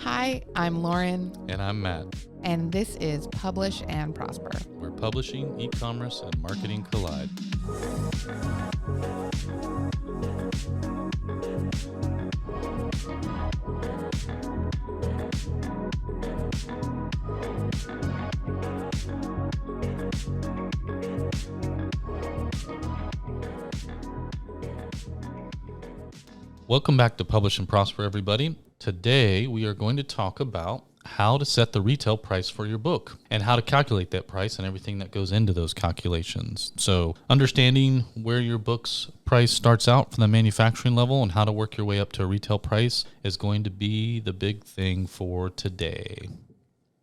Hi, I'm Lauren, And I'm Matt. and this is Publish and Prosper. Where publishing, e-commerce, and marketing collide. Welcome back to Publish and Prosper, everybody. Today, we are going to talk about how to set the retail price for your book and how to calculate that price and everything that goes into those calculations. So understanding where your book's price starts out from the manufacturing level and how to work your way up to a retail price is going to be the big thing for today.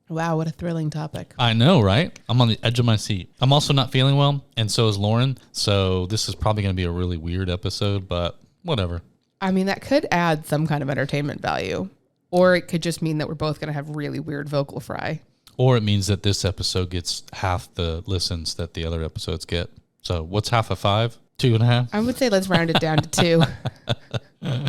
Wow, what a thrilling topic. I know, right? I'm on the edge of my seat. I'm also not feeling well, and so is Lauren. So this is probably going to be a really weird episode, but whatever. I mean, that could add some kind of entertainment value, or it could just mean that we're both going to have really weird vocal fry. Or it means that this episode gets half the listens that the other episodes get. So what's half of 5? 2.5? I would say let's round it down to 2.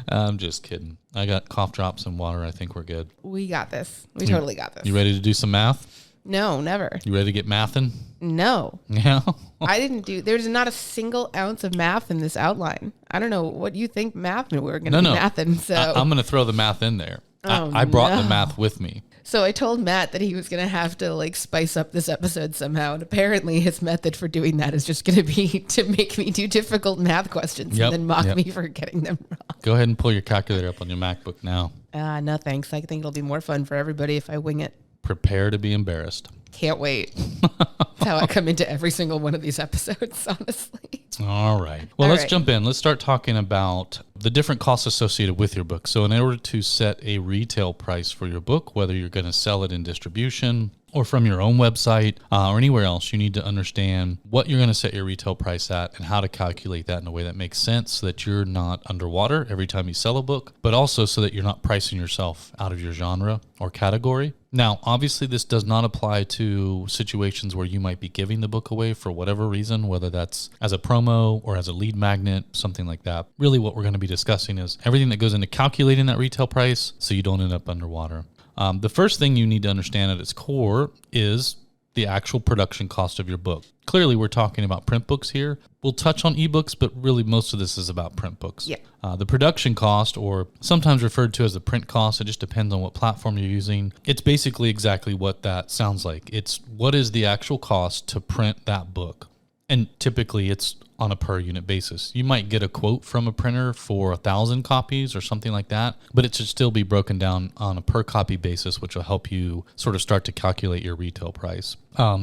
I'm just kidding. I got cough drops and water. I think we're good. We got this. We totally got this. You ready to do some math? No, never. You ready to get mathin'? No. Yeah. There's not a single ounce of math in this outline. I don't know what you think math, and we're going to be No. mathing. So I'm going to throw the math in there. I brought the math with me. So I told Matt that he was going to have to spice up this episode somehow. And apparently his method for doing that is just going to be to make me do difficult math questions and then mock me for getting them wrong. Go ahead and pull your calculator up on your MacBook now. No, thanks. I think it'll be more fun for everybody if I wing it. Prepare to be embarrassed. Can't wait. That's how I come into every single one of these episodes, honestly. All right. Well, let's jump in. Let's start talking about the different costs associated with your book. So in order to set a retail price for your book, whether you're going to sell it in distribution or from your own website or anywhere else, you need to understand what you're going to set your retail price at and how to calculate that in a way that makes sense so that you're not underwater every time you sell a book, but also so that you're not pricing yourself out of your genre or category. Now, obviously, this does not apply to situations where you might be giving the book away for whatever reason, whether that's as a promo or as a lead magnet, something like that. Really, what we're going to be discussing is everything that goes into calculating that retail price so you don't end up underwater. The first thing you need to understand at its core is the actual production cost of your book. Clearly, we're talking about print books here. We'll touch on ebooks, but really most of this is about print books. Yeah. The production cost, or sometimes referred to as the print cost, it just depends on what platform you're using. It's basically exactly what that sounds like. It's what is the actual cost to print that book. And typically it's on a per unit basis. You might get a quote from a printer for 1,000 copies or something like that, but it should still be broken down on a per copy basis, which will help you sort of start to calculate your retail price.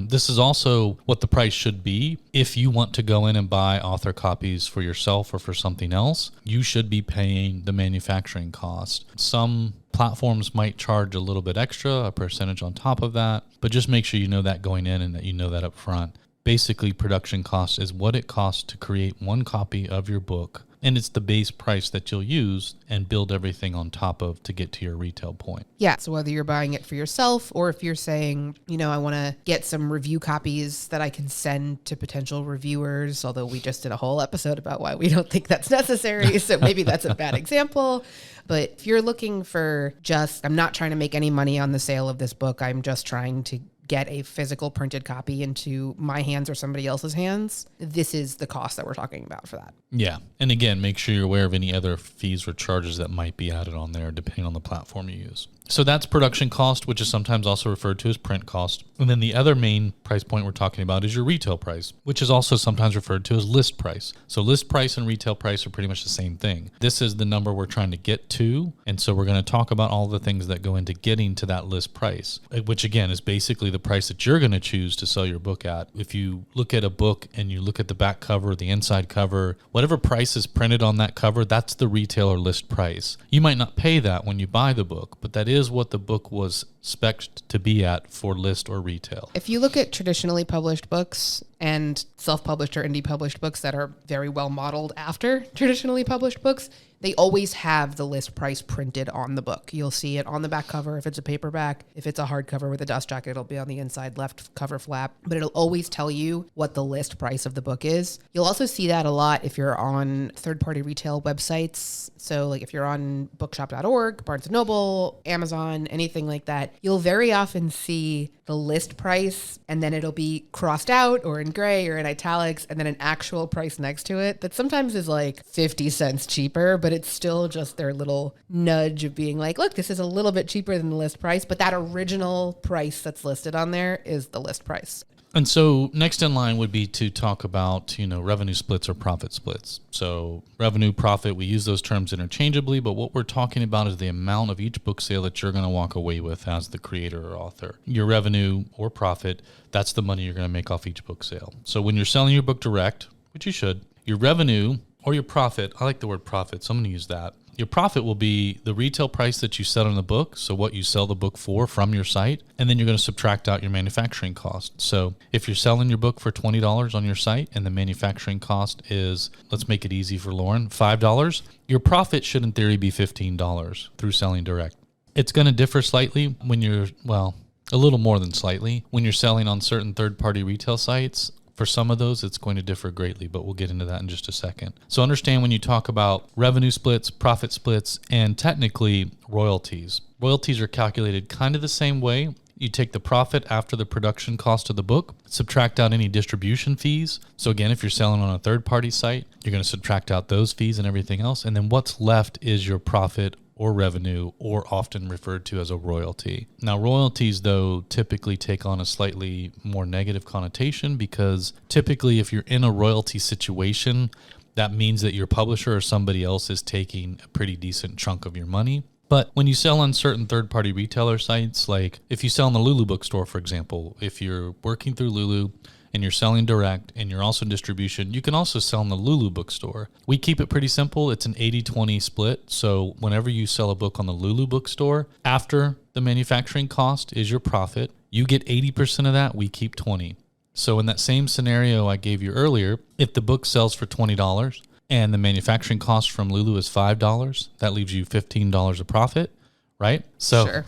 This is also what the price should be. If you want to go in and buy author copies for yourself or for something else, you should be paying the manufacturing cost. Some platforms might charge a little bit extra, a percentage on top of that, but just make sure you know that going in and that you know that up front. Basically, production cost is what it costs to create one copy of your book, and it's the base price that you'll use and build everything on top of to get to your retail point. Yeah, so whether you're buying it for yourself or if you're saying, I want to get some review copies that I can send to potential reviewers, although we just did a whole episode about why we don't think that's necessary, so maybe that's a bad example. But if you're looking for I'm not trying to make any money on the sale of this book, I'm just trying to get a physical printed copy into my hands or somebody else's hands, this is the cost that we're talking about for that. Yeah. And again, make sure you're aware of any other fees or charges that might be added on there depending on the platform you use. So that's production cost, which is sometimes also referred to as print cost. And then the other main price point we're talking about is your retail price, which is also sometimes referred to as list price. So list price and retail price are pretty much the same thing. This is the number we're trying to get to. And so we're going to talk about all the things that go into getting to that list price, which again is basically the price that you're going to choose to sell your book at. If you look at a book and you look at the back cover, the inside cover, whatever price is printed on that cover, that's the retailer list price. You might not pay that when you buy the book, but that is what the book was spec'd to be at for list or retail. If you look at traditionally published books and self-published or indie published books that are very well modeled after traditionally published books, they always have the list price printed on the book. You'll see it on the back cover if it's a paperback. If it's a hardcover with a dust jacket, it'll be on the inside left cover flap, but it'll always tell you what the list price of the book is. You'll also see that a lot if you're on third-party retail websites. So like if you're on bookshop.org, Barnes & Noble, Amazon, anything like that, you'll very often see the list price and then it'll be crossed out or in gray or in italics and then an actual price next to it that sometimes is like 50 cents cheaper, but it's still just their little nudge of being like, look, this is a little bit cheaper than the list price, but that original price that's listed on there is the list price. And so next in line would be to talk about, revenue splits or profit splits. So revenue, profit, we use those terms interchangeably, but what we're talking about is the amount of each book sale that you're going to walk away with as the creator or author. Your revenue or profit, that's the money you're going to make off each book sale. So when you're selling your book direct, which you should, your revenue or your profit, I like the word profit, so I'm going to use that. Your profit will be the retail price that you set on the book, so what you sell the book for from your site, and then you're going to subtract out your manufacturing cost. So if you're selling your book for $20 on your site and the manufacturing cost is, let's make it easy for Lauren, $5, your profit should in theory be $15 through selling direct. It's going to differ slightly when you're, a little more than slightly, when you're selling on certain third-party retail sites. For some of those, it's going to differ greatly, but we'll get into that in just a second. So understand when you talk about revenue splits, profit splits, and technically royalties. Royalties are calculated kind of the same way. You take the profit after the production cost of the book, subtract out any distribution fees. So again, if you're selling on a third-party site, you're going to subtract out those fees and everything else. And then what's left is your profit or revenue, or often referred to as a royalty. Now, royalties, though, typically take on a slightly more negative connotation because typically if you're in a royalty situation, that means that your publisher or somebody else is taking a pretty decent chunk of your money. But when you sell on certain third-party retailer sites, like if you sell in the Lulu bookstore, for example, if you're working through Lulu and you're selling direct and you're also in distribution, you can also sell in the Lulu bookstore. We keep it pretty simple. It's an 80-20 split. So whenever you sell a book on the Lulu bookstore, after the manufacturing cost is your profit, you get 80% of that, we keep 20. So in that same scenario I gave you earlier, if the book sells for $20 and the manufacturing cost from Lulu is $5, that leaves you $15 of profit. Right? So Sure.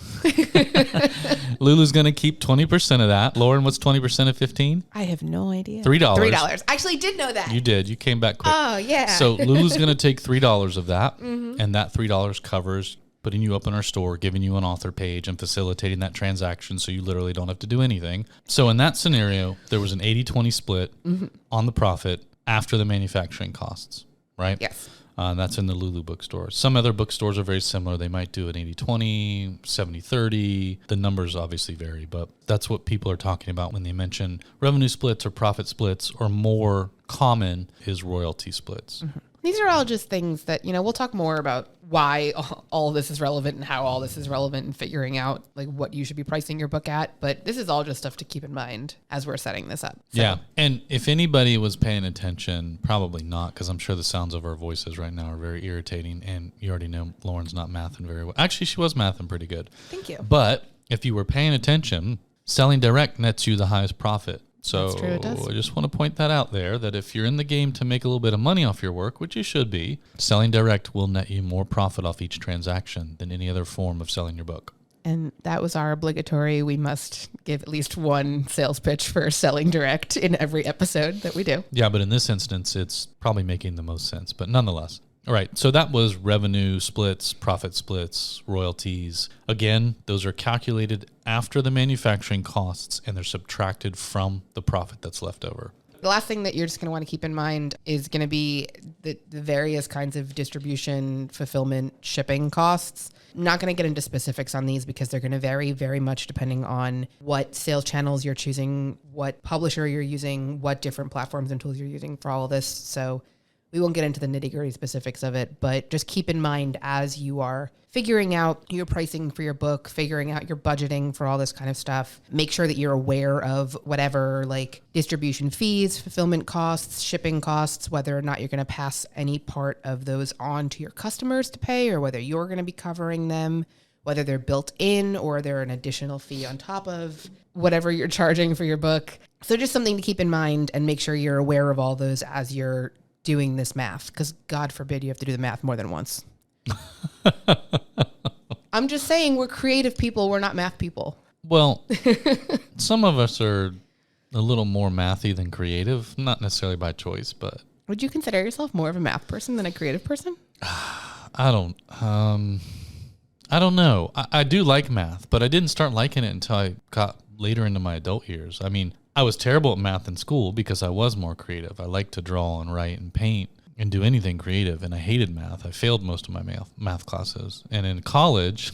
Lulu's going to keep 20% of that. Lauren, what's 20% of 15? I have no idea. $3. $3. I actually did know that. You did. You came back quick. Oh, yeah. So Lulu's going to take $3 of that, and that $3 covers putting you up in our store, giving you an author page, and facilitating that transaction so you literally don't have to do anything. So in that scenario, there was an 80-20 split on the profit after the manufacturing costs, right? Yes. That's in the Lulu bookstore. Some other bookstores are very similar. They might do an 80-20, 70-30. The numbers obviously vary, but that's what people are talking about when they mention revenue splits or profit splits, or more common is royalty splits. These are all just things that, we'll talk more about why all of this is relevant and how all this is relevant in figuring out like what you should be pricing your book at. But this is all just stuff to keep in mind as we're setting this up. So. Yeah. And if anybody was paying attention, probably not, because I'm sure the sounds of our voices right now are very irritating. And you already know Lauren's not mathing very well. Actually, she was mathing pretty good. Thank you. But if you were paying attention, selling direct nets you the highest profit. So That's true, it does. I just want to point that out there, that if you're in the game to make a little bit of money off your work, which you should be, selling direct will net you more profit off each transaction than any other form of selling your book. And that was our obligatory. We must give at least one sales pitch for selling direct in every episode that we do. Yeah, but in this instance, it's probably making the most sense. But nonetheless. All right, so that was revenue splits, profit splits, royalties. Again, those are calculated after the manufacturing costs, and they're subtracted from the profit that's left over. The last thing that you're just going to want to keep in mind is going to be the various kinds of distribution, fulfillment, shipping costs. I'm not going to get into specifics on these because they're going to vary very much depending on what sales channels you're choosing, what publisher you're using, what different platforms and tools you're using for all of this. So we won't get into the nitty-gritty specifics of it, but just keep in mind as you are figuring out your pricing for your book, figuring out your budgeting for all this kind of stuff, make sure that you're aware of whatever like distribution fees, fulfillment costs, shipping costs, whether or not you're going to pass any part of those on to your customers to pay or whether you're going to be covering them, whether they're built in or they're an additional fee on top of whatever you're charging for your book. So just something to keep in mind and make sure you're aware of all those as you're doing this math, because God forbid you have to do the math more than once. I'm just saying we're creative people. We're not math people. Well, some of us are a little more mathy than creative, not necessarily by choice, but. Would you consider yourself more of a math person than a creative person? I don't know. I do like math, but I didn't start liking it until I got later into my adult years. I mean, I was terrible at math in school because I was more creative. I liked to draw and write and paint and do anything creative, and I hated math. I failed most of my math classes. And in college,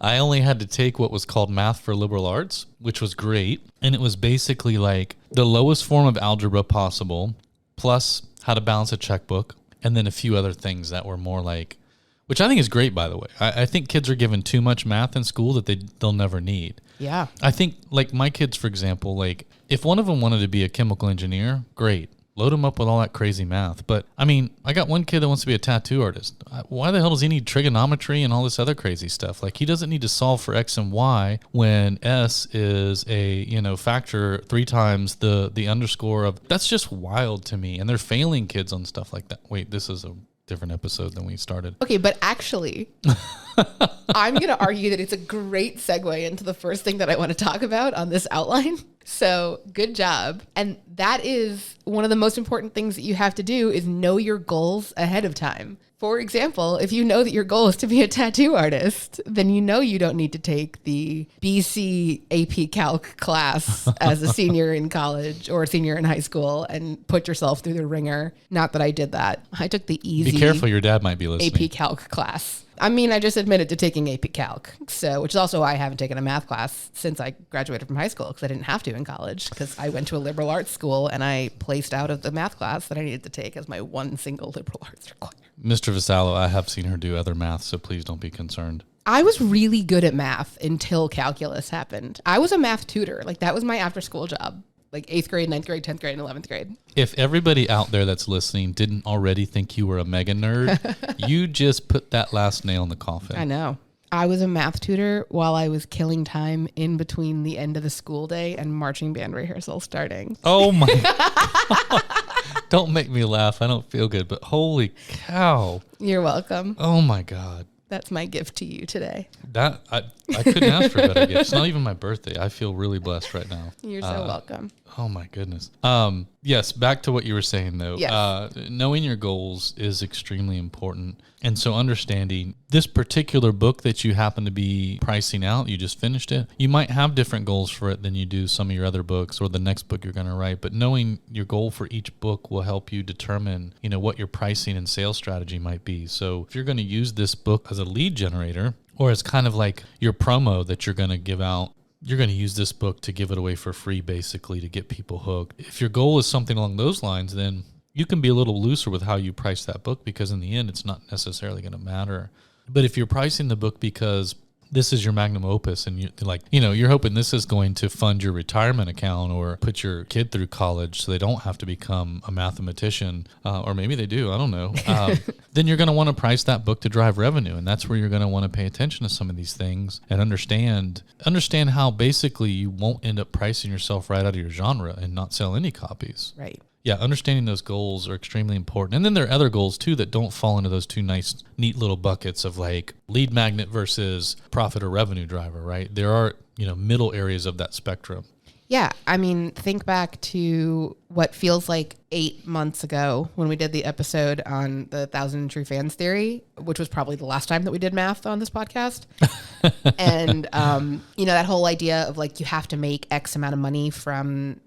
I only had to take what was called math for liberal arts, which was great. And it was basically like the lowest form of algebra possible, plus how to balance a checkbook, and then a few other things that were more like, which I think is great, by the way. I think kids are given too much math in school that they'll never need. Yeah. I think, like my kids, for example, like if one of them wanted to be a chemical engineer, great. Load them up with all that crazy math. But, I mean, I got one kid that wants to be a tattoo artist. Why the hell does he need trigonometry and all this other crazy stuff? Like, he doesn't need to solve for X and Y when S is a, factor 3 times the underscore of... That's just wild to me. And they're failing kids on stuff like that. Wait, this is a different episode than we started. Okay, but actually, I'm going to argue that it's a great segue into the first thing that I want to talk about on this outline. So good job. And that is one of the most important things that you have to do is know your goals ahead of time. For example, if you know that your goal is to be a tattoo artist, then you know you don't need to take the BC AP Calc class as a senior in college or a senior in high school and put yourself through the ringer. Not that I did that. I took the easy Be careful, your dad might be listening. AP Calc class. I mean, I just admitted to taking AP Calc, which is also why I haven't taken a math class since I graduated from high school, because I didn't have to in college, because I went to a liberal arts school and I placed out of the math class that I needed to take as my one single liberal arts requirement. Mr. Vasallo, I have seen her do other math, so please don't be concerned. I was really good at math until calculus happened. I was a math tutor. Like, that was my after-school job. Like 8th grade, 9th grade, 10th grade, and 11th grade. If everybody out there that's listening didn't already think you were a mega nerd, you just put that last nail in the coffin. I know. I was a math tutor while I was killing time in between the end of the school day and marching band rehearsal starting. Oh my. Don't make me laugh. I don't feel good, but holy cow. You're welcome. Oh my God. That's my gift to you today. That I couldn't ask for a better gift. It's not even my birthday. I feel really blessed right now. You're so welcome. Oh my goodness. Yes, back to what you were saying though. Yes. Knowing your goals is extremely important. And so understanding this particular book that you happen to be pricing out, you just finished it. You might have different goals for it than you do some of your other books or the next book you're going to write, but knowing your goal for each book will help you determine, what your pricing and sales strategy might be. So if you're going to use this book as a lead generator or as kind of like your promo that you're going to give out, you're going to use this book to give it away for free, basically, to get people hooked. If your goal is something along those lines, then you can be a little looser with how you price that book, because in the end, it's not necessarily going to matter. But if you're pricing the book because this is your magnum opus and you're hoping this is going to fund your retirement account or put your kid through college so they don't have to become a mathematician, or maybe they do, I don't know, then you're going to want to price that book to drive revenue. And that's where you're going to want to pay attention to some of these things and understand how basically you won't end up pricing yourself right out of your genre and not sell any copies. Right. Yeah, understanding those goals are extremely important. And then there are other goals, too, that don't fall into those two nice, neat little buckets of like lead magnet versus profit or revenue driver, right? There are, middle areas of that spectrum. Yeah. I mean, think back to what feels like 8 months ago when we did the episode on the 1,000 True Fans theory, which was probably the last time that we did math on this podcast. And, that whole idea of like, you have to make X amount of money from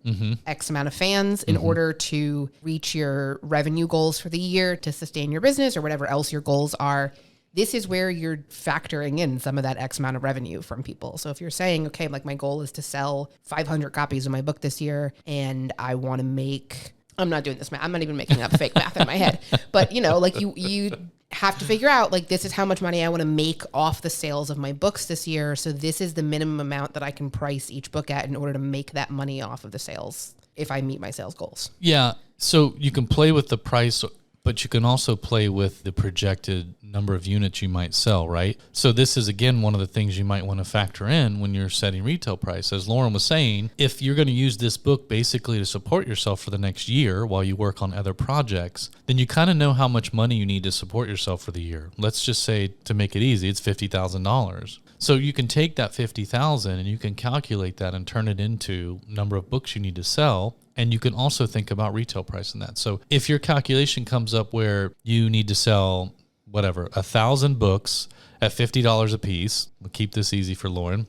X amount of fans in order to reach your revenue goals for the year, to sustain your business or whatever else your goals are. This is where you're factoring in some of that X amount of revenue from people. So if you're saying, okay, like my goal is to sell 500 copies of my book this year and I want to make, I'm not doing this math. I'm not even making up fake math in my head, but like you have to figure out like, this is how much money I want to make off the sales of my books this year. So this is the minimum amount that I can price each book at in order to make that money off of the sales if I meet my sales goals. Yeah. So you can play with the price, but you can also play with the projected number of units you might sell, right? So this is, again, one of the things you might want to factor in when you're setting retail price. As Lauren was saying, if you're going to use this book basically to support yourself for the next year while you work on other projects, then you kind of know how much money you need to support yourself for the year. Let's just say, to make it easy, it's $50,000. So you can take that $50,000 and you can calculate that and turn it into number of books you need to sell. And you can also think about retail price in that. So if your calculation comes up where you need to sell, 1,000 books at $50 a piece, we'll keep this easy for Lauren.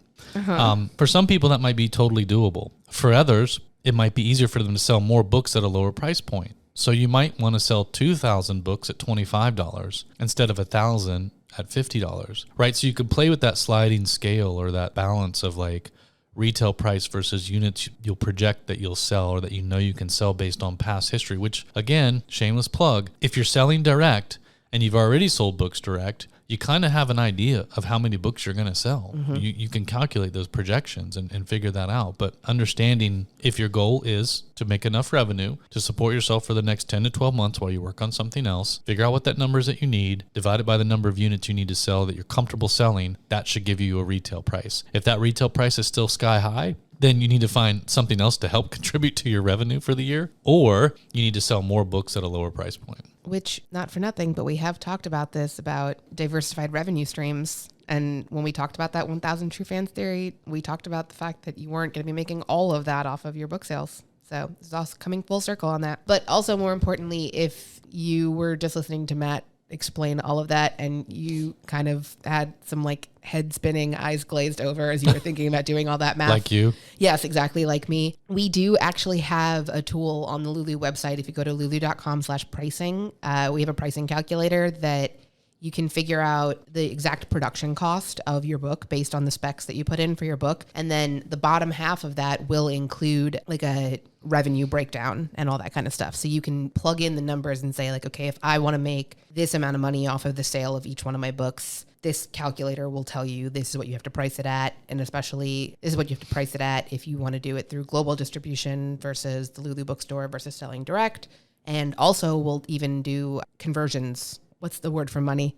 For some people, that might be totally doable. For others, it might be easier for them to sell more books at a lower price point. So you might want to sell 2,000 books at $25 instead of 1,000 at $50, right? So you can play with that sliding scale or that balance of like retail price versus units you'll project that you'll sell or that you know you can sell based on past history, which, again, shameless plug, if you're selling direct and you've already sold books direct, you kind of have an idea of how many books you're going to sell. You can calculate those projections and figure that out. But understanding if your goal is to make enough revenue to support yourself for the next 10 to 12 months while you work on something else, figure out what that number is that you need, divide it by the number of units you need to sell that you're comfortable selling, that should give you a retail price. If that retail price is still sky high, then you need to find something else to help contribute to your revenue for the year, or you need to sell more books at a lower price point. Which, not for nothing, but we have talked about this, about diversified revenue streams. And when we talked about that 1,000 True Fans theory, we talked about the fact that you weren't going to be making all of that off of your book sales. So it's also coming full circle on that. But also, more importantly, if you were just listening to Matt explain all of that and you kind of had some like head spinning, eyes glazed over as you were thinking about doing all that math. Like you? Yes, exactly like me. We do actually have a tool on the Lulu website. If you go to lulu.com/pricing, we have a pricing calculator that you can figure out the exact production cost of your book based on the specs that you put in for your book. And then the bottom half of that will include like a revenue breakdown and all that kind of stuff. So you can plug in the numbers and say like, okay, if I want to make this amount of money off of the sale of each one of my books, this calculator will tell you this is what you have to price it at. And especially this is what you have to price it at if you want to do it through global distribution versus the Lulu bookstore versus selling direct. And also we'll even do conversions. What's the word for money?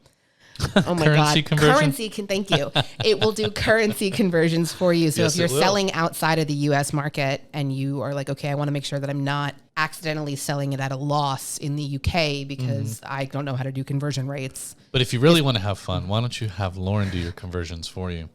Oh my Currency God. conversion? Thank you. It will do currency conversions for you. So Yes, if you're it will. selling outside of the US market and you are like, okay, I want to make sure that I'm not accidentally selling it at a loss in the UK because I don't know how to do conversion rates. But if you really want to have fun, why don't you have Lauren do your conversions for you?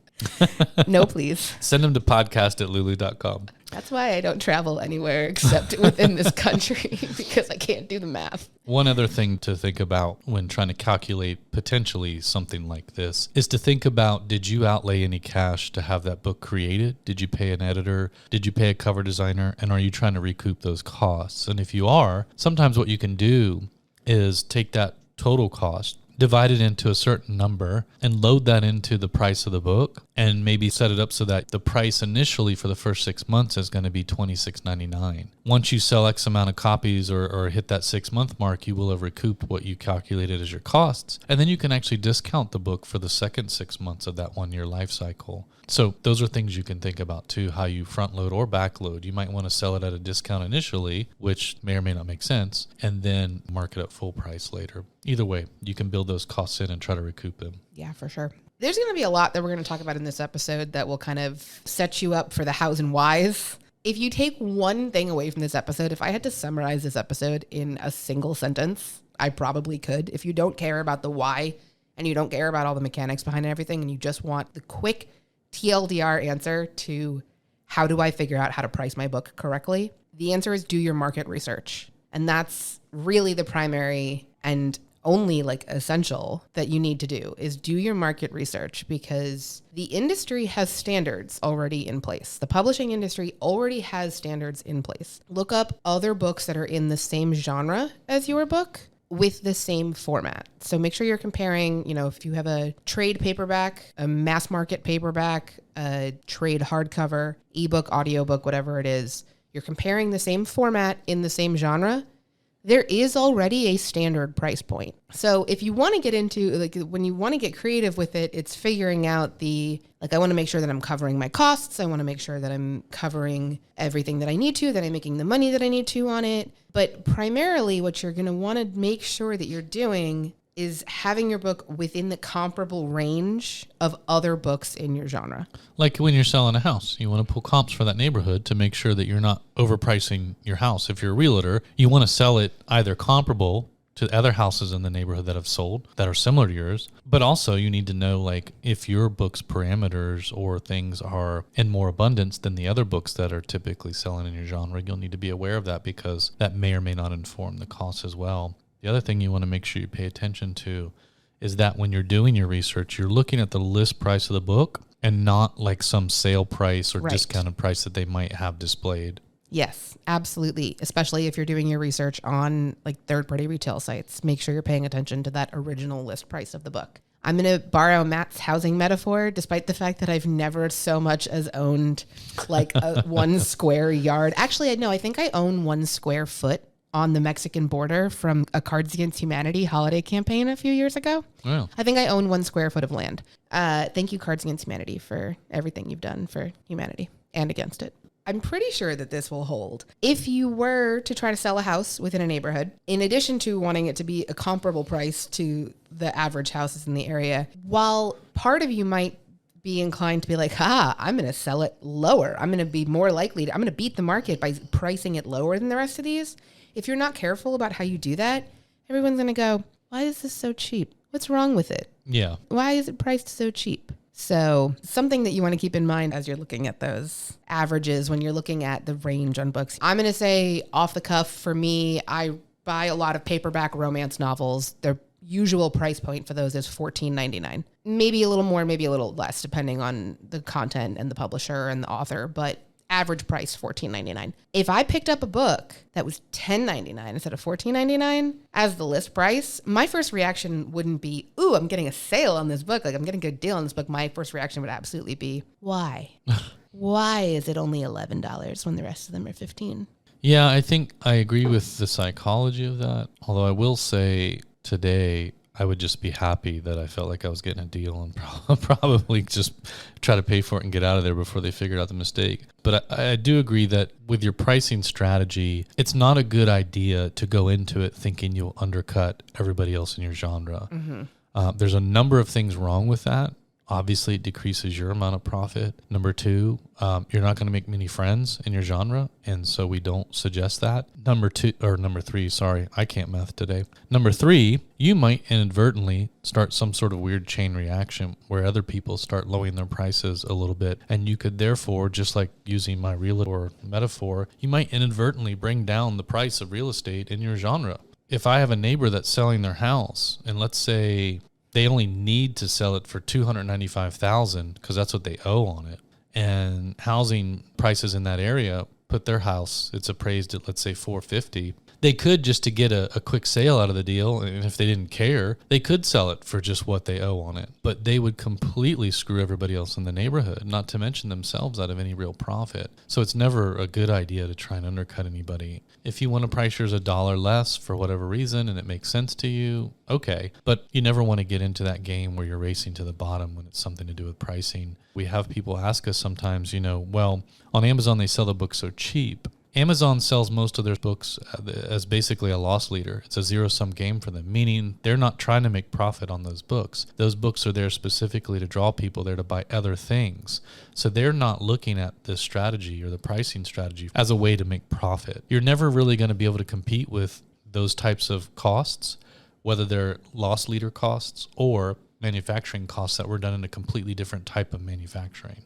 No, please. Send them to podcast@lulu.com. That's why I don't travel anywhere except within this country because I can't do the math. One other thing to think about when trying to calculate potentially something like this is to think about, did you outlay any cash to have that book created? Did you pay an editor? Did you pay a cover designer? And are you trying to recoup those costs? And if you are, sometimes what you can do is take that total cost, divide it into a certain number and load that into the price of the book and maybe set it up so that the price initially for the first 6 months is going to be $26.99. Once you sell X amount of copies or hit that 6 month mark, you will have recouped what you calculated as your costs. And then you can actually discount the book for the second 6 months of that 1 year life cycle. So those are things you can think about too, how you front load or back load. You might want to sell it at a discount initially, which may or may not make sense, and then mark it at full price later. Either way, you can build those costs in and try to recoup them. Yeah, for sure. There's going to be a lot that we're going to talk about in this episode that will kind of set you up for the hows and whys. If you take one thing away from this episode, if I had to summarize this episode in a single sentence, I probably could. If you don't care about the why and you don't care about all the mechanics behind everything and you just want the quick TLDR answer to how do I figure out how to price my book correctly, the answer is do your market research. And that's really the primary and only like essential that you need to do is do your market research, because the industry has standards already in place. The publishing industry already has standards in place. Look up other books that are in the same genre as your book with the same format. So make sure you're comparing, if you have a trade paperback, a mass market paperback, a trade hardcover, ebook, audiobook, whatever it is, you're comparing the same format in the same genre, there is already a standard price point. So if you want to get into, like, when you want to get creative with it, it's figuring out I want to make sure that I'm covering my costs. I want to make sure that I'm covering everything that I need to, that I'm making the money that I need to on it. But primarily what you're going to want to make sure that you're doing is having your book within the comparable range of other books in your genre. Like when you're selling a house, you want to pull comps for that neighborhood to make sure that you're not overpricing your house. If you're a realtor, you want to sell it either comparable to other houses in the neighborhood that have sold that are similar to yours, but also you need to know, like, if your book's parameters or things are in more abundance than the other books that are typically selling in your genre, you'll need to be aware of that, because that may or may not inform the cost as well. The other thing you want to make sure you pay attention to is that when you're doing your research, you're looking at the list price of the book and not like some sale price or discounted price that they might have displayed. Yes, absolutely. Especially if you're doing your research on like third-party retail sites, make sure you're paying attention to that original list price of the book. I'm going to borrow Matt's housing metaphor, despite the fact that I've never so much as owned like a 1 square yard. Actually, no, I think I own 1 square foot on the Mexican border from a Cards Against Humanity holiday campaign a few years ago. Wow. I think I own 1 square foot of land. Thank you, Cards Against Humanity, for everything you've done for humanity and against it. I'm pretty sure that this will hold. If you were to try to sell a house within a neighborhood, in addition to wanting it to be a comparable price to the average houses in the area, while part of you might be inclined to be like, I'm going to sell it lower. I'm going to be more likely I'm going to beat the market by pricing it lower than the rest of these. If you're not careful about how you do that, everyone's going to go, why is this so cheap? What's wrong with it? Yeah. Why is it priced so cheap? So something that you want to keep in mind as you're looking at those averages when you're looking at the range on books. I'm going to say off the cuff, for me, I buy a lot of paperback romance novels. Their usual price point for those is $14.99. Maybe a little more, maybe a little less, depending on the content and the publisher and the author, but average price $14.99. If I picked up a book that was $10.99 instead of $14.99 as the list price, my first reaction wouldn't be, ooh, I'm getting a sale on this book. Like, I'm getting a good deal on this book. My first reaction would absolutely be, why? Why is it only $11 when the rest of them are $15? Yeah, I think I agree with the psychology of that. Although I will say today, I would just be happy that I felt like I was getting a deal and probably just try to pay for it and get out of there before they figured out the mistake. But I do agree that with your pricing strategy, it's not a good idea to go into it thinking you'll undercut everybody else in your genre. Mm-hmm. There's a number of things wrong with that. Obviously, it decreases your amount of profit. Number 2, you're not going to make many friends in your genre, and so we don't suggest that. Number 3, sorry, I can't math today. Number 3, you might inadvertently start some sort of weird chain reaction where other people start lowering their prices a little bit, and you could therefore, just like using my realtor metaphor, you might inadvertently bring down the price of real estate in your genre. If I have a neighbor that's selling their house, and let's say they only need to sell it for $295,000 because that's what they owe on it, and housing prices in that area put their house, it's appraised at, let's say, $450,000. They could, just to get a quick sale out of the deal, and if they didn't care, they could sell it for just what they owe on it. But they would completely screw everybody else in the neighborhood, not to mention themselves out of any real profit. So it's never a good idea to try and undercut anybody. If you want to price yours $1 less for whatever reason and it makes sense to you, okay. But you never want to get into that game where you're racing to the bottom when it's something to do with pricing. We have people ask us sometimes, well, on Amazon they sell the books so cheap. Amazon sells most of their books as basically a loss leader. It's a zero-sum game for them, meaning they're not trying to make profit on those books. Those books are there specifically to draw people there to buy other things. So they're not looking at this strategy or the pricing strategy as a way to make profit. You're never really going to be able to compete with those types of costs, whether they're loss leader costs or manufacturing costs that were done in a completely different type of manufacturing.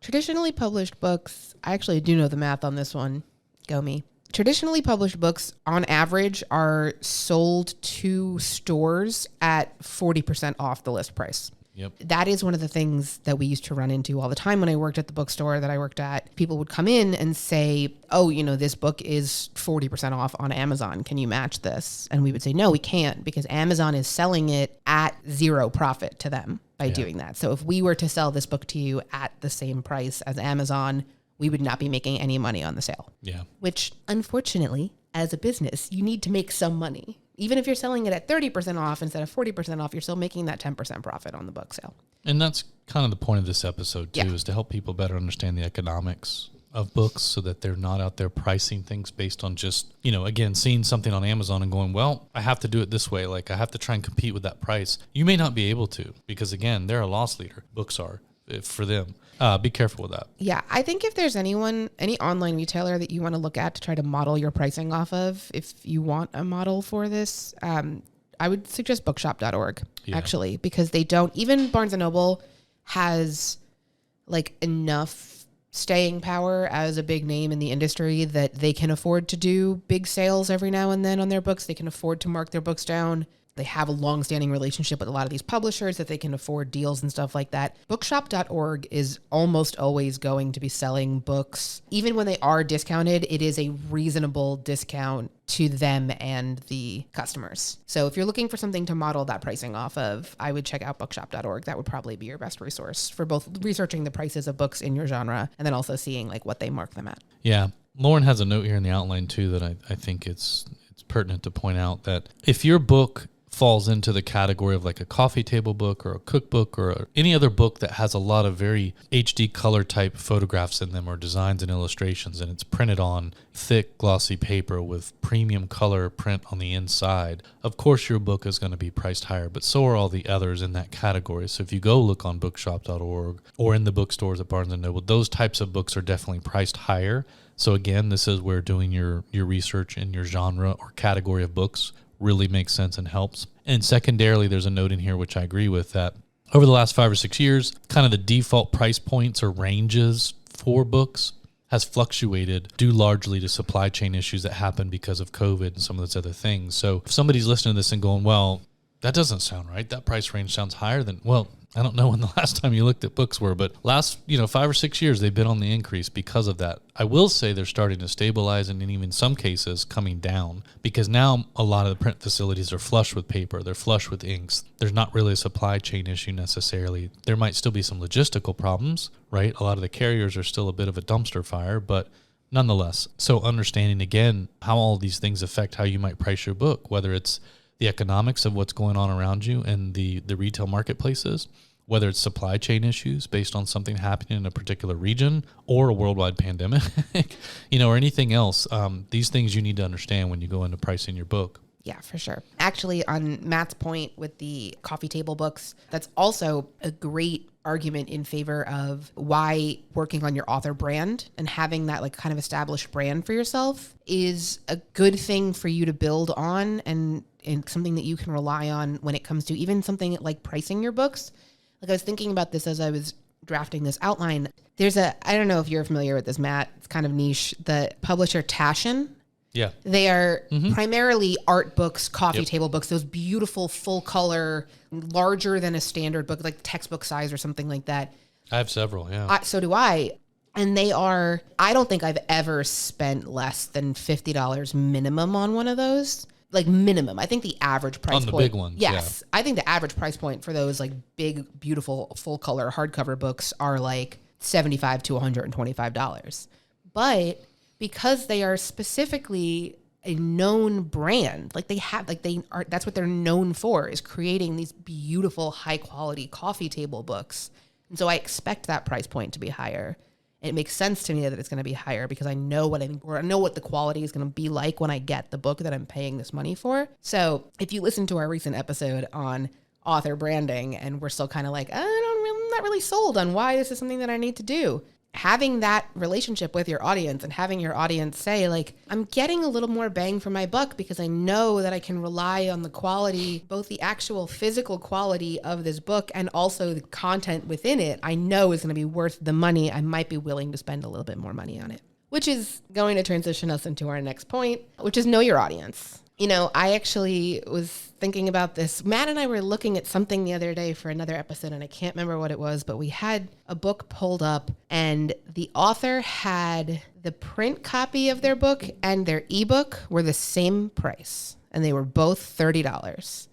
Traditionally published books, I actually do know the math on this one. Go me. Traditionally published books, on average, are sold to stores at 40% off the list price. Yep. That is one of the things that we used to run into all the time when I worked at the bookstore that I worked at. People would come in and say, oh, this book is 40% off on Amazon. Can you match this? And we would say, no, we can't, because Amazon is selling it at zero profit to them by doing that. So if we were to sell this book to you at the same price as Amazon, we would not be making any money on the sale. Yeah. Which, unfortunately, as a business, you need to make some money. Even if you're selling it at 30% off instead of 40% off, you're still making that 10% profit on the book sale. And that's kind of the point of this episode too, is to help people better understand the economics of books so that they're not out there pricing things based on just, again, seeing something on Amazon and going, well, I have to do it this way. Like I have to try and compete with that price. You may not be able to because, again, they're a loss leader. Books are for them. Be careful with that. Yeah. I think if there's any online retailer that you want to look at to try to model your pricing off of, if you want a model for this, I would suggest bookshop.org actually, because they don't, even Barnes & Noble has like enough staying power as a big name in the industry that they can afford to do big sales every now and then on their books. They can afford to mark their books down. They have a long-standing relationship with a lot of these publishers that they can afford deals and stuff like that. Bookshop.org is almost always going to be selling books. Even when they are discounted, it is a reasonable discount to them and the customers. So if you're looking for something to model that pricing off of, I would check out bookshop.org. That would probably be your best resource for both researching the prices of books in your genre and then also seeing like what they mark them at. Yeah. Lauren has a note here in the outline too that I think it's pertinent to point out that if your book falls into the category of like a coffee table book or a cookbook or any other book that has a lot of very HD color type photographs in them or designs and illustrations, and it's printed on thick glossy paper with premium color print on the inside, of course your book is going to be priced higher, but so are all the others in that category. So if you go look on bookshop.org or in the bookstores at Barnes & Noble, those types of books are definitely priced higher. So again, this is where doing your research in your genre or category of books really makes sense and helps. And secondarily, there's a note in here which I agree with, that over the last 5 or 6 years, kind of the default price points or ranges for books has fluctuated due largely to supply chain issues that happened because of COVID and some of those other things. So if somebody's listening to this and going, well, that doesn't sound right, that price range sounds higher than, well, I don't know when the last time you looked at books were, but last 5 or 6 years, they've been on the increase because of that. I will say they're starting to stabilize and in even some cases coming down because now a lot of the print facilities are flush with paper. They're flush with inks. There's not really a supply chain issue necessarily. There might still be some logistical problems, right? A lot of the carriers are still a bit of a dumpster fire, but nonetheless. So understanding again how all these things affect how you might price your book, whether it's the economics of what's going on around you and the retail marketplaces, whether it's supply chain issues based on something happening in a particular region or a worldwide pandemic, or anything else. These things you need to understand when you go into pricing your book. Yeah, for sure. Actually, on Matt's point with the coffee table books, that's also a great argument in favor of why working on your author brand and having that like kind of established brand for yourself is a good thing for you to build on and something that you can rely on when it comes to even something like pricing your books. Like I was thinking about this as I was drafting this outline. There's I don't know if you're familiar with this, Matt. It's kind of niche. The publisher Taschen. Yeah. They are primarily art books, coffee table books, those beautiful full color, larger than a standard book, like textbook size or something like that. I have several, yeah. So do I. And they are, I don't think I've ever spent less than $50 minimum on one of those. Like minimum. I think the average price point. On the big ones. Yes. Yeah. I think the average price point for those like big, beautiful, full color hardcover books are like $75 to $125. But because they are specifically a known brand, like they have, like they are, that's what they're known for, is creating these beautiful, high quality coffee table books. And so I expect that price point to be higher. It makes sense to me that it's going to be higher because I know what the quality is going to be like when I get the book that I'm paying this money for. So if you listen to our recent episode on author branding and we're still kind of like, I'm not really sold on why this is something that I need to do, having that relationship with your audience and having your audience say like, I'm getting a little more bang for my buck because I know that I can rely on the quality, both the actual physical quality of this book and also the content within it, I know is going to be worth the money. I might be willing to spend a little bit more money on it, which is going to transition us into our next point, which is know your audience. I actually was thinking about this. Matt and I were looking at something the other day for another episode, and I can't remember what it was, but we had a book pulled up, and the author had the print copy of their book and their ebook were the same price, and they were both $30.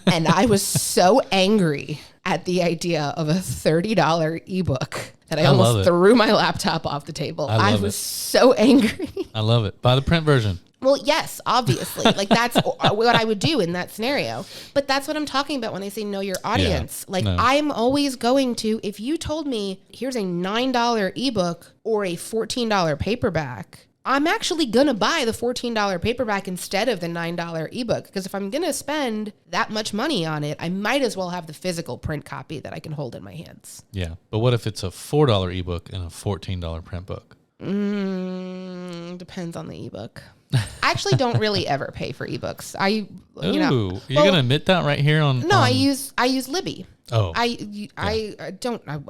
And I was so angry at the idea of a $30 ebook that I almost threw my laptop off the table. I was so angry. I love it. Buy the print version. Well, yes, obviously. Like that's what I would do in that scenario. But that's what I'm talking about when I say know your audience. Yeah, like no. I'm always going to, if you told me here's a $9 ebook or a $14 paperback, I'm actually going to buy the $14 paperback instead of the $9 ebook. Because if I'm going to spend that much money on it, I might as well have the physical print copy that I can hold in my hands. Yeah. But what if it's a $4 ebook and a $14 print book? Depends on the ebook. I actually don't really ever pay for ebooks. You're going to admit that right here on... No, I use Libby. Oh. I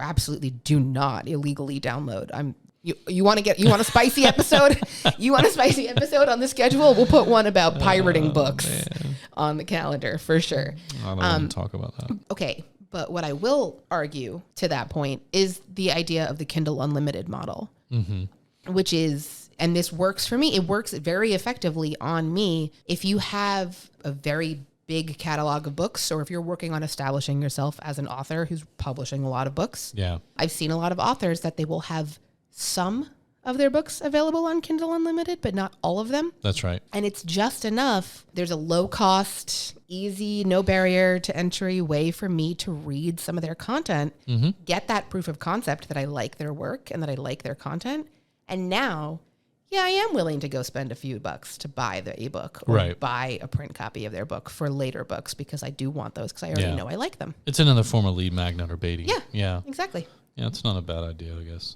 absolutely do not illegally download. You want a spicy episode? You want a spicy episode on the schedule? We'll put one about pirating books on the calendar for sure. I don't want to talk about that. Okay, but what I will argue to that point is the idea of the Kindle Unlimited model, which is, and this works for me. It works very effectively on me if you have a very big catalog of books, or if you're working on establishing yourself as an author who's publishing a lot of books. Yeah, I've seen a lot of authors that they will have some of their books available on Kindle Unlimited, but not all of them. That's right. And it's just enough. There's a low cost, easy, no barrier to entry way for me to read some of their content, get that proof of concept that I like their work and that I like their content. And now, yeah, I am willing to go spend a few bucks to buy the ebook or buy a print copy of their book for later books because I do want those because I already know I like them. It's another form of lead magnet or baiting. Yeah. Exactly. Yeah, it's not a bad idea, I guess.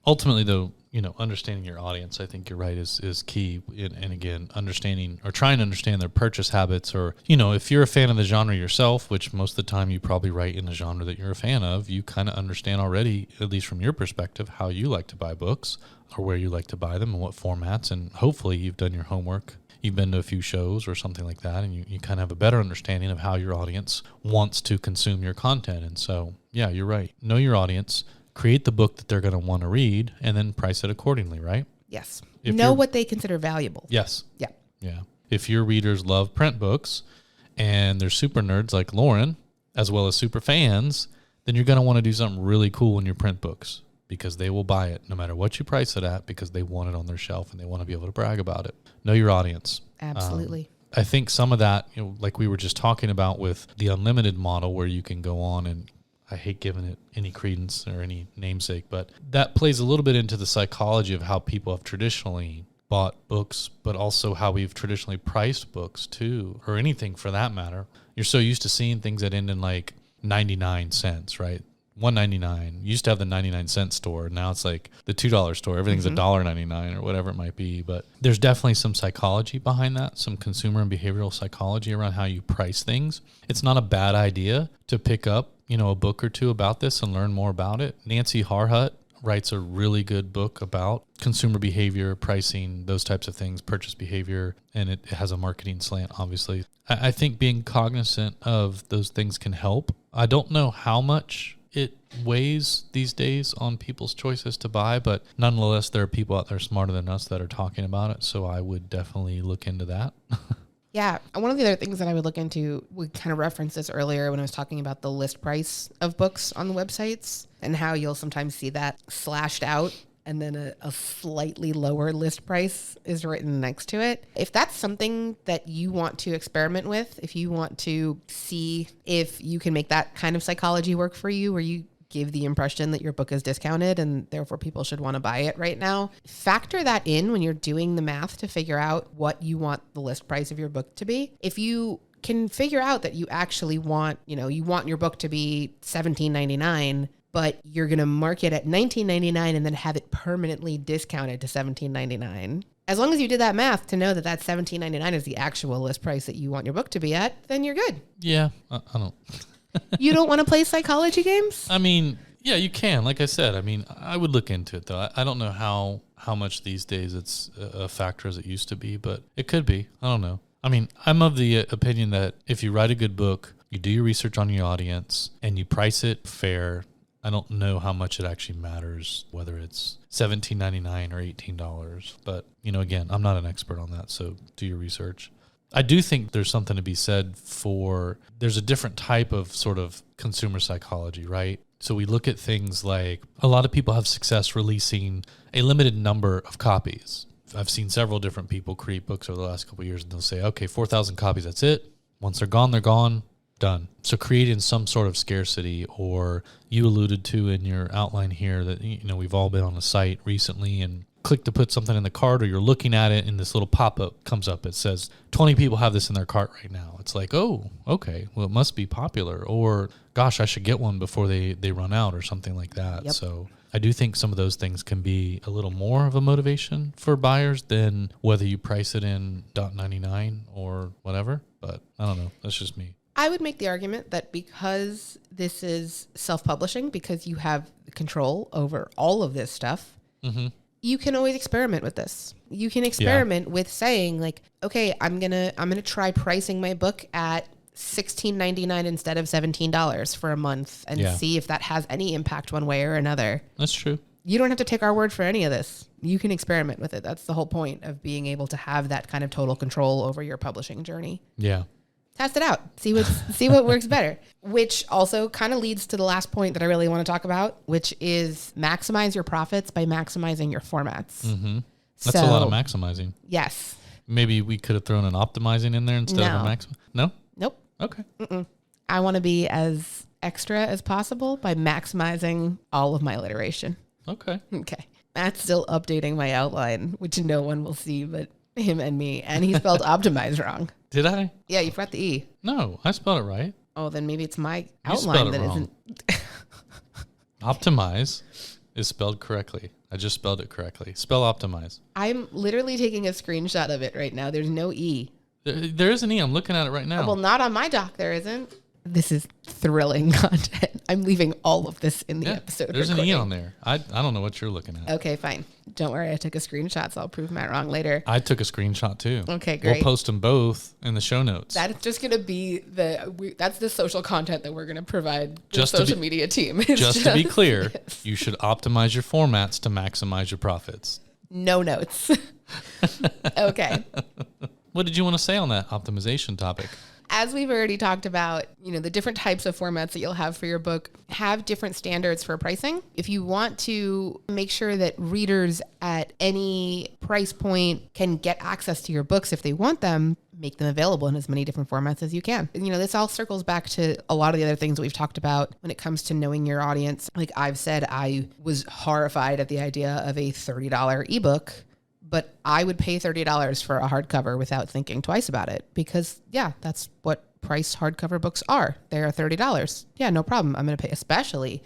Ultimately, though, understanding your audience, I think you're right, is key. And again, understanding or trying to understand their purchase habits, or, if you're a fan of the genre yourself, which most of the time you probably write in the genre that you're a fan of, you kind of understand already, at least from your perspective, how you like to buy books or where you like to buy them and what formats. And hopefully you've done your homework. You've been to a few shows or something like that, and you kind of have a better understanding of how your audience wants to consume your content. And so, yeah, you're right. Know your audience. Create the book that they're going to want to read, and then price it accordingly, right? Yes. Know what they consider valuable. Yes. Yeah. Yeah. If your readers love print books and they're super nerds like Lauren, as well as super fans, then you're going to want to do something really cool in your print books because they will buy it no matter what you price it at because they want it on their shelf and they want to be able to brag about it. Know your audience. Absolutely. I think some of that, like we were just talking about with the unlimited model where you can go on and I hate giving it any credence or any namesake, but that plays a little bit into the psychology of how people have traditionally bought books, but also how we've traditionally priced books too, or anything for that matter. You're so used to seeing things that end in like 99 cents, right? $1.99. You used to have the 99-cent store. Now it's like the $2 store. Everything's $1.99 or whatever it might be. But there's definitely some psychology behind that, some consumer and behavioral psychology around how you price things. It's not a bad idea to pick up, a book or two about this and learn more about it. Nancy Harhut writes a really good book about consumer behavior, pricing, those types of things, purchase behavior, and it has a marketing slant, obviously. I think being cognizant of those things can help. I don't know how much it weighs these days on people's choices to buy, but nonetheless, there are people out there smarter than us that are talking about it, so I would definitely look into that. Yeah. One of the other things that I would look into, we kind of referenced this earlier when I was talking about the list price of books on the websites and how you'll sometimes see that slashed out and then a slightly lower list price is written next to it. If that's something that you want to experiment with, if you want to see if you can make that kind of psychology work for you, where you give the impression that your book is discounted and therefore people should want to buy it right now, factor that in when you're doing the math to figure out what you want the list price of your book to be. If you can figure out that you actually want, you want your book to be $17.99, but you're going to mark it at $19.99 and then have it permanently discounted to $17.99. As long as you did that math to know that that $17.99 is the actual list price that you want your book to be at, then you're good. Yeah, I don't. You don't want to play psychology games? I mean, yeah, you can. Like I said, I would look into it, though. I don't know how much these days it's a factor as it used to be, but it could be. I don't know. I'm of the opinion that if you write a good book, you do your research on your audience, and you price it fair, I don't know how much it actually matters, whether it's $17.99 or $18. But, again, I'm not an expert on that, so do your research. I do think there's something to be said for, there's a different type of sort of consumer psychology, right? So we look at things like a lot of people have success releasing a limited number of copies. I've seen several different people create books over the last couple of years, and they'll say, okay, 4,000 copies, that's it. Once they're gone, done. So creating some sort of scarcity, or you alluded to in your outline here that, we've all been on a site recently and click to put something in the cart, or you're looking at it and this little pop-up comes up. It says 20 people have this in their cart right now. It's like, oh, okay, well, it must be popular, or gosh, I should get one before they run out or something like that. Yep. So I do think some of those things can be a little more of a motivation for buyers than whether you price it in $0.99 or whatever. But I don't know. That's just me. I would make the argument that because this is self-publishing, because you have control over all of this stuff, you can always experiment with this. You can experiment with saying like, okay, I'm gonna try pricing my book at $16.99 instead of $17 for a month and see if that has any impact one way or another. That's true. You don't have to take our word for any of this. You can experiment with it. That's the whole point of being able to have that kind of total control over your publishing journey. Yeah. Test it out. See what works better. Which also kind of leads to the last point that I really want to talk about, which is maximize your profits by maximizing your formats. Mm-hmm. That's a lot of maximizing. Yes. Maybe we could have thrown an optimizing in there instead of a maximizing. No? Nope. Okay. I want to be as extra as possible by maximizing all of my alliteration. Okay. Okay. Matt's still updating my outline, which no one will see but him and me. And he spelled optimize wrong. Did I? Yeah, you forgot the E. No, I spelled it right. Oh, then maybe it's my You outline spelled it that wrong. isn't. Optimize is spelled correctly. I just spelled it correctly. Spell optimize. I'm literally taking a screenshot of it right now. There's no E. There is an E. I'm looking at it right now. Well, not on my doc. There isn't. This is thrilling content. I'm leaving all of this in the episode. There's an E on there. I don't know what you're looking at. Okay, fine. Don't worry. I took a screenshot, so I'll prove Matt wrong later. I took a screenshot too. Okay, great. We'll post them both in the show notes. That's just going to be that's the social content that we're going to provide the Just social media team. Just to be clear, you should optimize your formats to maximize your profits. No notes. Okay. What did you want to say on that optimization topic? As we've already talked about, the different types of formats that you'll have for your book have different standards for pricing. If you want to make sure that readers at any price point can get access to your books if they want them, make them available in as many different formats as you can. This all circles back to a lot of the other things that we've talked about when it comes to knowing your audience. Like I've said, I was horrified at the idea of a $30 ebook. But I would pay $30 for a hardcover without thinking twice about it because, that's what priced hardcover books are. They are $30. Yeah, no problem. I'm going to pay, especially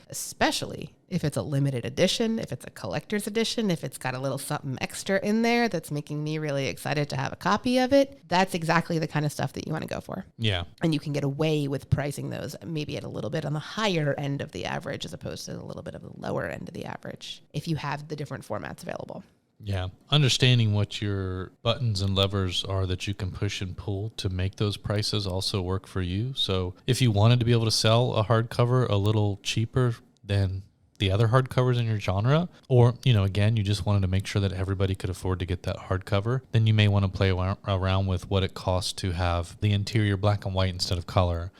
if it's a limited edition, if it's a collector's edition, if it's got a little something extra in there that's making me really excited to have a copy of it. That's exactly the kind of stuff that you want to go for. Yeah. And you can get away with pricing those maybe at a little bit on the higher end of the average as opposed to a little bit of the lower end of the average if you have the different formats available. Yeah. Understanding what your buttons and levers are that you can push and pull to make those prices also work for you. So if you wanted to be able to sell a hardcover a little cheaper than the other hardcovers in your genre, or, again, you just wanted to make sure that everybody could afford to get that hardcover, then you may want to play around with what it costs to have the interior black and white instead of color,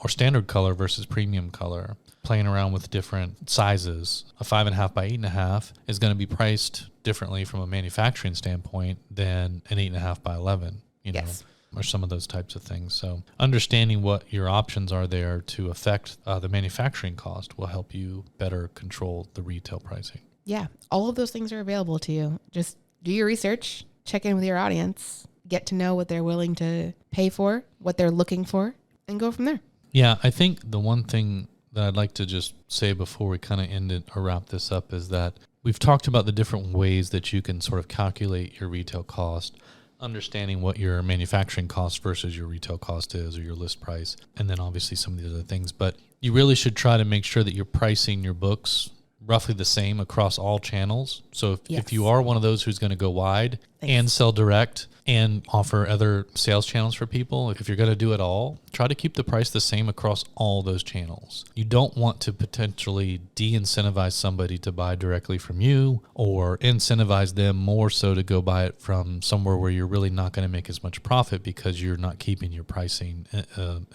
or standard color versus premium color. Playing around with different sizes. A 5.5 by 8.5 is going to be priced differently from a manufacturing standpoint than an 8.5 by 11, Yes. or some of those types of things. So understanding what your options are there to affect the manufacturing cost will help you better control the retail pricing. Yeah, all of those things are available to you. Just do your research, check in with your audience, get to know what they're willing to pay for, what they're looking for, and go from there. Yeah, I think the one thing that I'd like to just say before we kind of end it or wrap this up is that we've talked about the different ways that you can sort of calculate your retail cost, understanding what your manufacturing cost versus your retail cost is or your list price, and then obviously some of the other things. But you really should try to make sure that you're pricing your books roughly the same across all channels. So if you are one of those who's going to go wide and sell direct and offer other sales channels for people, if you're going to do it all, try to keep the price the same across all those channels. You don't want to potentially de-incentivize somebody to buy directly from you or incentivize them more so to go buy it from somewhere where you're really not going to make as much profit because you're not keeping your pricing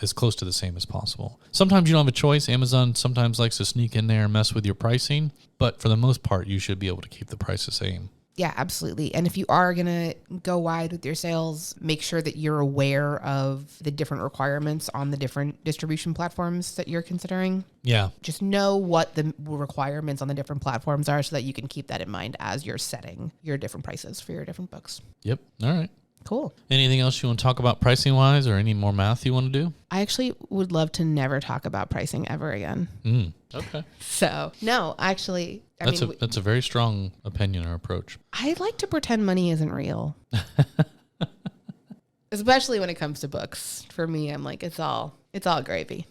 as close to the same as possible. Sometimes you don't have a choice. Amazon sometimes likes to sneak in there and mess with your pricing, but for the most part, you should be able to keep the price the same. Yeah, absolutely. And if you are going to go wide with your sales, make sure that you're aware of the different requirements on the different distribution platforms that you're considering. Yeah. Just know what the requirements on the different platforms are so that you can keep that in mind as you're setting your different prices for your different books. Yep. All right. Cool. Anything else you want to talk about pricing wise, or any more math you want to do? I actually would love to never talk about pricing ever again. Okay. So, no, actually, That's a very strong opinion or approach. I like to pretend money isn't real. Especially when it comes to books. For me, I'm like, it's all gravy.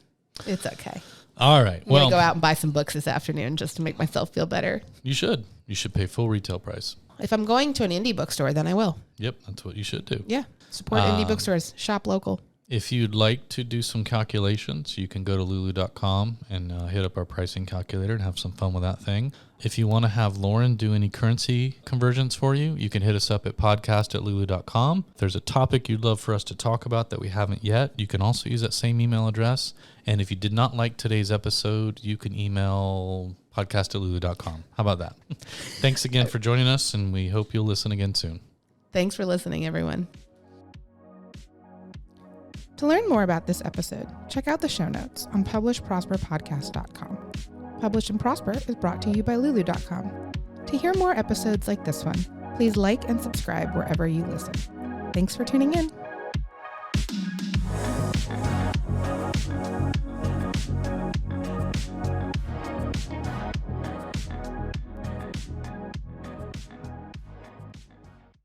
It's okay. All right. I'm going to go out and buy some books this afternoon just to make myself feel better. You should. You should pay full retail price. If I'm going to an indie bookstore, then I will. Yep, that's what you should do. Yeah. Support indie bookstores. Shop local. If you'd like to do some calculations, you can go to lulu.com and hit up our pricing calculator and have some fun with that thing. If you want to have Lauren do any currency conversions for you, you can hit us up at podcast@lulu.com. If there's a topic you'd love for us to talk about that we haven't yet, you can also use that same email address. And if you did not like today's episode, you can email podcast@lulu.com. How about that? Thanks again for joining us, and we hope you'll listen again soon. Thanks for listening, everyone. To learn more about this episode, check out the show notes on publishprosperpodcast.com. Publish and Prosper is brought to you by Lulu.com. To hear more episodes like this one, please like and subscribe wherever you listen. Thanks for tuning in.